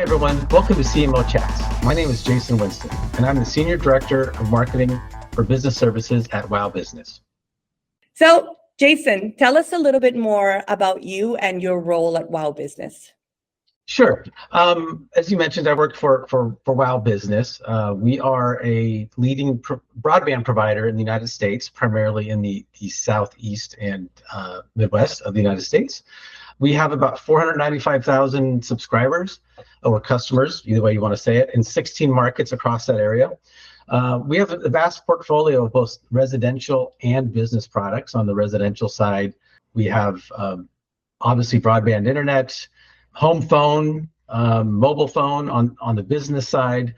Hi everyone, welcome to CMO Chats. My name is Jason Winston, and I'm the Senior Director of Marketing for Business Services at WOW Business. So, Jason, tell us a little bit more about you and your role at WOW Business. Sure. As you mentioned, I work for WOW Business. We are a leading broadband provider in the United States, primarily in the Southeast and Midwest of the United States. We have about 495,000 subscribers or customers, either way you want to say it, in 16 markets across that area. We have a vast portfolio of both residential and business products. On the residential side, we have obviously broadband internet, home phone, mobile phone. On the business side,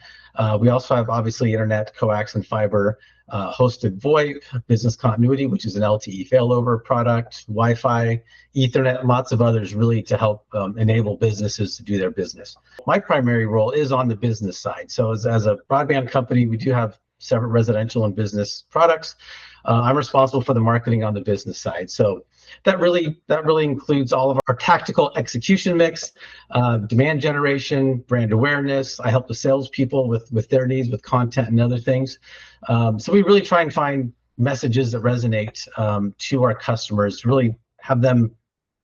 we also have obviously internet, coax, and fiber, hosted VoIP, business continuity, which is an LTE failover product, Wi-Fi, Ethernet, and lots of others really to help enable businesses to do their business. My primary role is on the business side. So as a broadband company, we do have several residential and business products. I'm responsible for the marketing on the business side. So that really includes all of our tactical execution mix, demand generation, brand awareness. I help the salespeople with their needs, with content and other things. So we really try and find messages that resonate to our customers, to really have them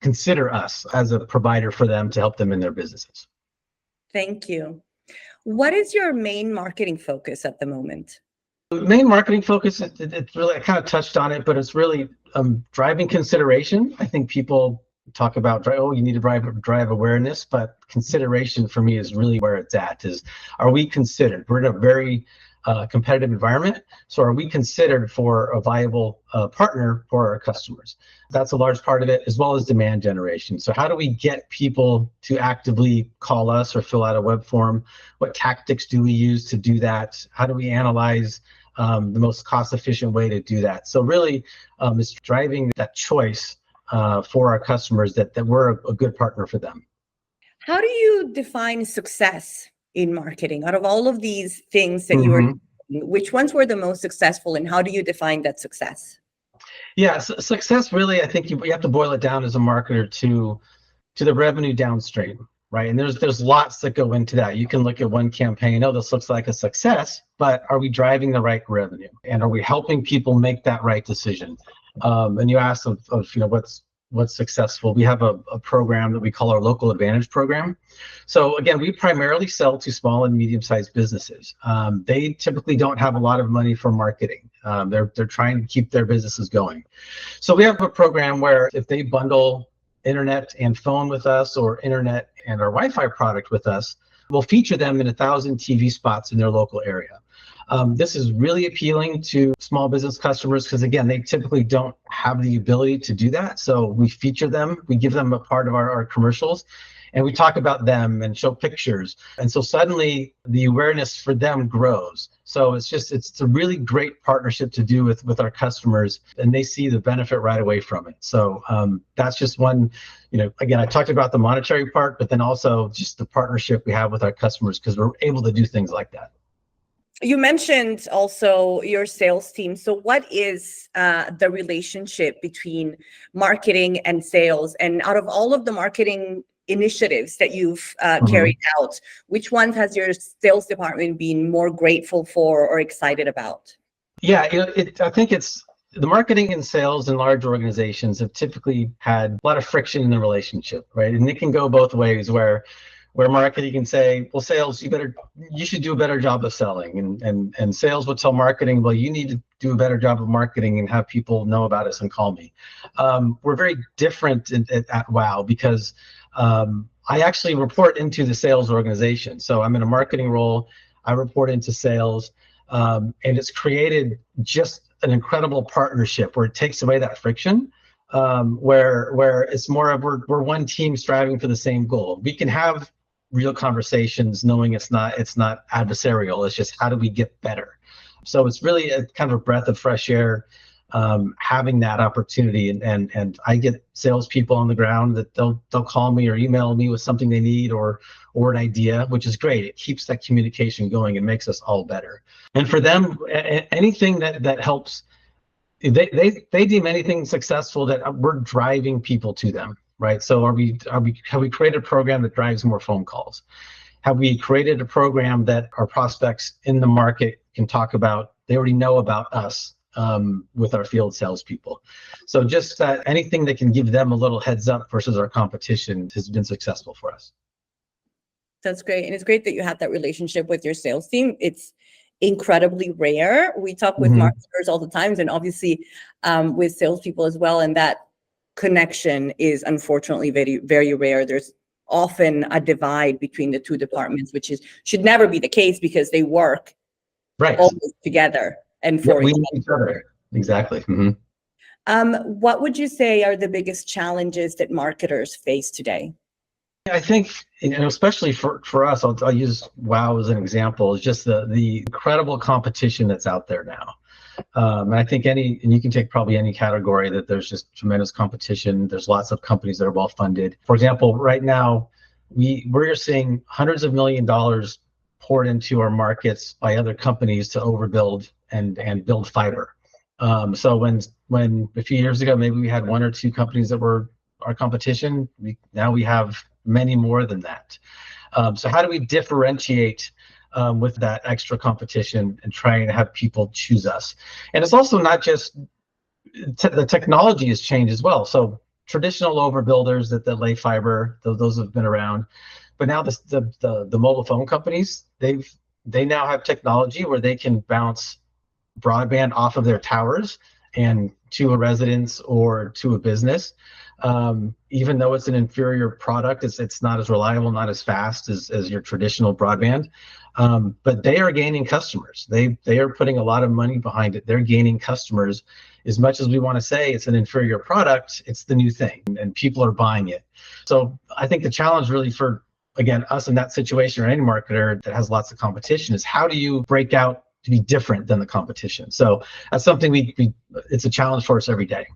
consider us as a provider for them to help them in their businesses. Thank you. What is your main marketing focus at the moment? The main marketing focus, it's really, I kind of touched on it, but it's really driving consideration. I think people talk about, oh, you need to drive awareness, but consideration for me is really where it's at, is are we considered? We're in a very competitive environment, so are we considered for a viable partner for our customers? That's a large part of it, as well as demand generation. So how do we get people to actively call us or fill out a web form? What tactics do we use to do that? How do we analyze the most cost-efficient way to do that? So really, it's driving that choice for our customers that we're a good partner for them. How do you define success in marketing? Out of all of these things that you were doing, which ones were the most successful, and how do you define that success? Yeah, so success really, I think you have to boil it down as a marketer to the revenue downstream, right? And there's lots that go into that. You can look at one campaign, oh, this looks like a success, but are we driving the right revenue? And are we helping people make that right decision? And you asked of what's successful. We have a program that we call our Local Advantage program. So again, we primarily sell to small and medium-sized businesses. They typically don't have a lot of money for marketing. They're trying to keep their businesses going. So we have a program where if they bundle internet and phone with us, or internet and our Wi-Fi product with us, we'll feature them in 1,000 TV spots in their local area. This is really appealing to small business customers because, again, they typically don't have the ability to do that. So we feature them, we give them a part of our commercials, and we talk about them and show pictures. And so suddenly the awareness for them grows. So it's a really great partnership to do with our customers, and they see the benefit right away from it. So that's just one, again, I talked about the monetary part, but then also just the partnership we have with our customers because we're able to do things like that. You mentioned also your sales team. So what is the relationship between marketing and sales? And out of all of the marketing initiatives that you've carried out, which one has your sales department been more grateful for or excited about? Yeah, I think it's the marketing and sales in large organizations have typically had a lot of friction in the relationship, right? And it can go both ways, where marketing can say, well, sales, you should do a better job of selling, and sales will tell marketing, well, you need to do a better job of marketing and have people know about us and call me. We're very different at WOW because I actually report into the sales organization. So I'm in a marketing role, I report into sales, and it's created just an incredible partnership where it takes away that friction. Where it's more of we're one team striving for the same goal. We can have real conversations knowing it's not adversarial. It's just how do we get better? So it's really a kind of a breath of fresh air, having that opportunity, and I get salespeople on the ground that they'll call me or email me with something they need or an idea, which is great. It keeps that communication going and makes us all better. And for them, anything that helps, they deem anything successful that we're driving people to them, right? So have we created a program that drives more phone calls? Have we created a program that our prospects in the market can talk about? They already know about us with our field salespeople. So just anything that can give them a little heads up versus our competition has been successful for us. That's great. And it's great that you have that relationship with your sales team. It's incredibly rare. We talk with marketers all the time, and obviously with salespeople as well. And that connection is unfortunately very, very rare. There's often a divide between the two departments, which should never be the case because they work always together and for each other. Exactly. What would you say are the biggest challenges that marketers face today? I think, especially for us, I'll use WOW as an example, is just the incredible competition that's out there now. And I think and you can take probably any category that there's just tremendous competition. There's lots of companies that are well funded. For example, right now, we're seeing hundreds of $1 million poured into our markets by other companies to overbuild and build fiber. So when a few years ago, maybe we had one or two companies that were our competition, now we have many more than that. So how do we differentiate with that extra competition and try and have people choose us? And it's also not just the technology has changed as well. So traditional overbuilders that lay fiber, those have been around, but now the mobile phone companies, they now have technology where they can bounce broadband off of their towers and to a residence or to a business. Even though it's an inferior product, it's not as reliable, not as fast as your traditional broadband. But they are gaining customers. They are putting a lot of money behind it. They're gaining customers. As much as we want to say it's an inferior product, it's the new thing, and people are buying it. So I think the challenge really for, again, us in that situation, or any marketer that has lots of competition, is how do you break out to be different than the competition? So that's something it's a challenge for us every day.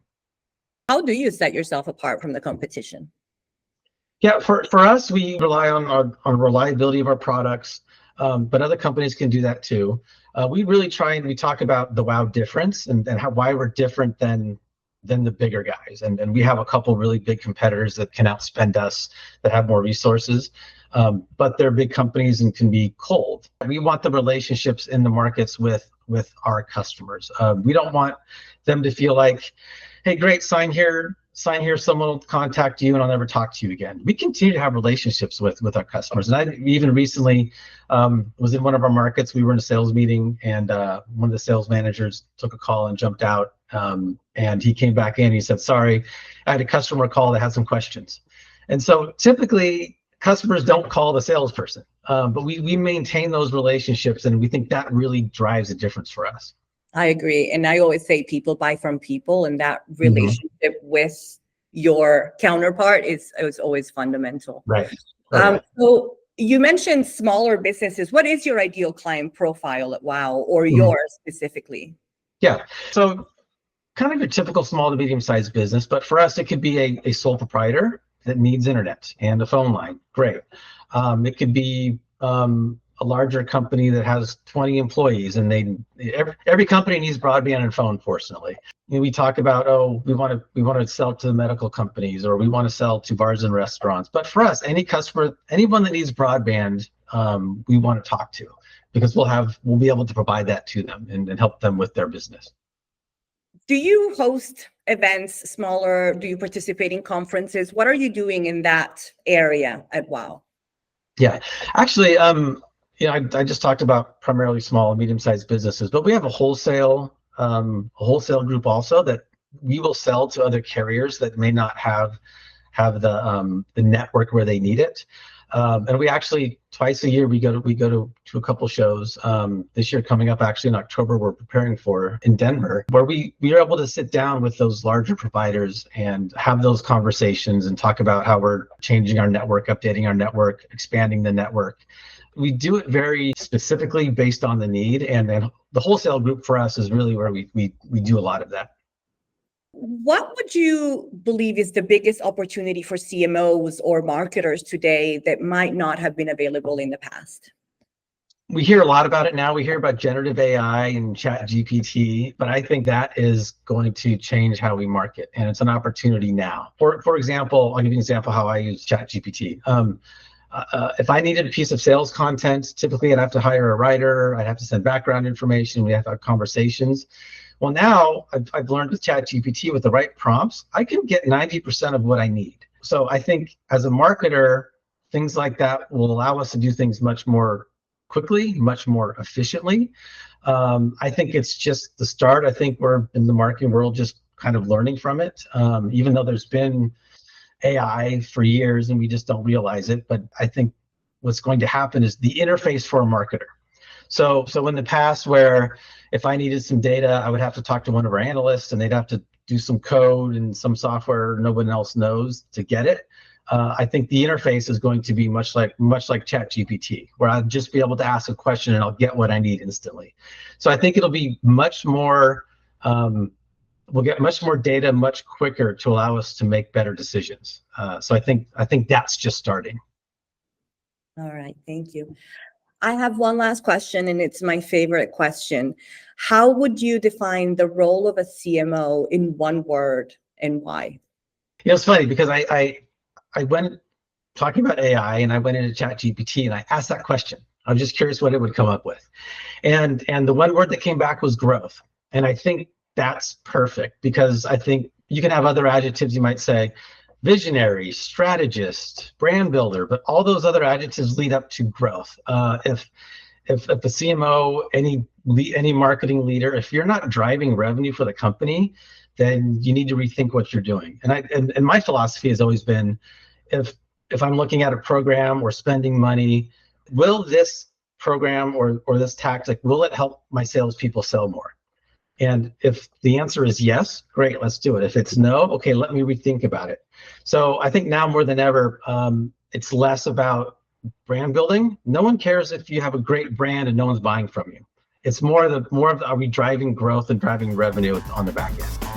How do you set yourself apart from the competition? Yeah, for us, we rely on reliability of our products, but other companies can do that too. We really try and we talk about the WOW difference and why we're different than the bigger guys. And we have a couple really big competitors that can outspend us, that have more resources, but they're big companies and can be cold. We want the relationships in the markets with our customers. We don't want them to feel like, hey, great, sign here, someone will contact you and I'll never talk to you again. We continue to have relationships with our customers. And I even recently was in one of our markets. We were in a sales meeting, and one of the sales managers took a call and jumped out. And he came back in, he said, sorry, I had a customer call that had some questions. And so typically customers don't call the salesperson, but we maintain those relationships, and we think that really drives a difference for us. I agree. And I always say people buy from people, and that relationship with your counterpart is always fundamental. Right. So you mentioned smaller businesses. What is your ideal client profile at WOW, or yours specifically? Yeah. So kind of your typical small to medium-sized business, but for us, it could be a sole proprietor that needs internet and a phone line. Great. It could be a larger company that has 20 employees, and every company needs broadband and phone, fortunately. We talk about, we want to sell to medical companies, or we want to sell to bars and restaurants. But for us, any customer, anyone that needs broadband, we want to talk to, because we'll be able to provide that to them and help them with their business. Do you host events, smaller? Do you participate in conferences? What are you doing in that area at WOW? Yeah, actually, I just talked about primarily small and medium-sized businesses, but we have a wholesale group also that we will sell to other carriers that may not have the network where they need it. And we actually twice a year we go to a couple shows. This year coming up, actually in October, we're preparing for in Denver, where we are able to sit down with those larger providers and have those conversations and talk about how we're changing our network, updating our network, expanding the network. We do it very specifically based on the need, and then the wholesale group for us is really where we do a lot of that. What would you believe is the biggest opportunity for CMOs or marketers today that might not have been available in the past? We hear a lot about it now. We hear about generative AI and chat GPT, but I think that is going to change how we market, and it's an opportunity now. For example, I'll give you an example how I use chat GPT. If I needed a piece of sales content, typically I'd have to hire a writer, I'd have to send background information, we have to have conversations. Well, now I've learned with ChatGPT, with the right prompts, I can get 90% of what I need. So I think as a marketer, things like that will allow us to do things much more quickly, much more efficiently. I think it's just the start. I think we're in the marketing world just kind of learning from it, even though there's been AI for years and we just don't realize it. But I think what's going to happen is the interface for a marketer. So in the past, where if I needed some data, I would have to talk to one of our analysts and they'd have to do some code and some software no one else knows to get it. I think the interface is going to be much like ChatGPT, where I'll just be able to ask a question and I'll get what I need instantly. So I think it'll be much more, we'll get much more data much quicker to allow us to make better decisions. So I think that's just starting. All right, thank you. I have one last question, and it's my favorite question. How would you define the role of a CMO in one word, and why? It's funny because I went talking about AI and I went into ChatGPT and I asked that question. I'm just curious what it would come up with. And the one word that came back was growth. And I think that's perfect, because I think you can have other adjectives. You might say visionary, strategist, brand builder, but all those other adjectives lead up to growth. If a CMO, any marketing leader, if you're not driving revenue for the company, then you need to rethink what you're doing. And my philosophy has always been, if I'm looking at a program or spending money, will this program or this tactic, will it help my salespeople sell more? And if the answer is yes, great, let's do it. If it's no, okay, let me rethink about it. So I think now more than ever, it's less about brand building. No one cares if you have a great brand and no one's buying from you. It's more of the are we driving growth and driving revenue on the back end?